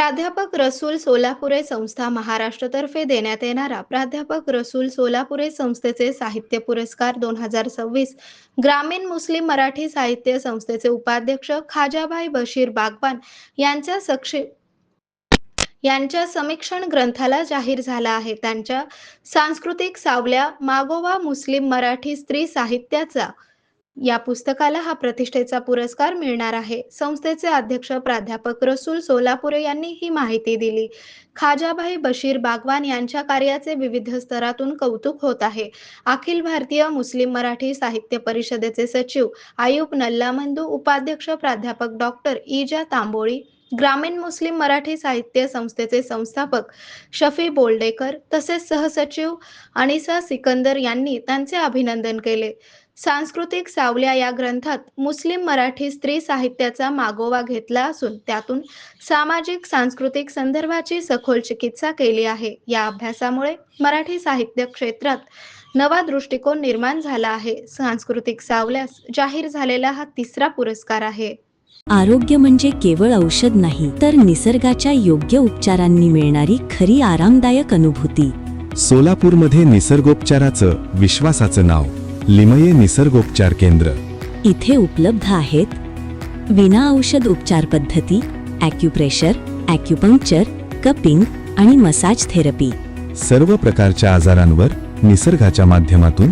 प्राध्यापक रसूल सोलापुरे संस्था महाराष्ट्रतर्फे देण्यात येणारा प्राध्यापक रसूल सोलापुरे संस्थेचे साहित्य पुरस्कार 2026 ग्रामीण मुस्लिम मराठी साहित्य संस्थेचे उपाध्यक्ष खाजाभाई बशीर बागवान यांच्या यांच्या समीक्षण ग्रंथाला जाहीर झाला आहे. त्यांच्या सांस्कृतिक सावल्या मागोवा मुस्लिम मराठी स्त्री साहित्याचा या पुस्तकाला हा प्रतिष्ठेचा पुरस्कार मिळणार आहे. संस्थेचे अध्यक्ष प्राध्यापक रसूल सोलापुरे यांनी ही माहिती दिली. खाजाभाई बशीर बागवान यांच्या कार्याचे विविध स्तरातून कौतुक होत आहे. अखिल भारतीय मुस्लिम मराठी साहित्य परिषदेचे सचिव आयुब नल्लामंदू, उपाध्यक्ष प्राध्यापक डॉक्टर इजा तांबोळी, ग्रामीण मुस्लिम मराठी साहित्य संस्थेचे संस्थापक शफी बोल्डेकर तसेच सहसचिव अनिसा सिकंदर यांनी त्यांचे अभिनंदन केले. सांस्कृतिक सावल्या या ग्रंथात मुस्लिम मराठी स्त्री साहित्याचा मागोवा घेतला असून त्यातून सामाजिक सांस्कृतिक संदर्भाची सखोल चिकित्सा केली आहे. या अभ्यासामुळे मराठी साहित्य क्षेत्रात नवा दृष्टिकोन निर्माण झाला आहे. सांस्कृतिक सावल्यास जाहीर झालेला हा तिसरा पुरस्कार आहे. आरोग्य म्हणजे केवळ औषध नाही, तर निसर्गाच्या योग्य उपचारांनी मिळणारी खरी आरामदायक अनुभूती. सोलापूरमध्ये निसर्गोपचाराचं विश्वासाचं नाव लिमये निसर्गोपचार केंद्र. इथे उपलब्ध आहेत विना औषध उपचार पद्धती, ॲक्युप्रेशर, ॲक्युपंक्चर, कपिंग आणि मसाज थेरपी. सर्व प्रकारच्या आजारांवर निसर्गाच्या माध्यमातून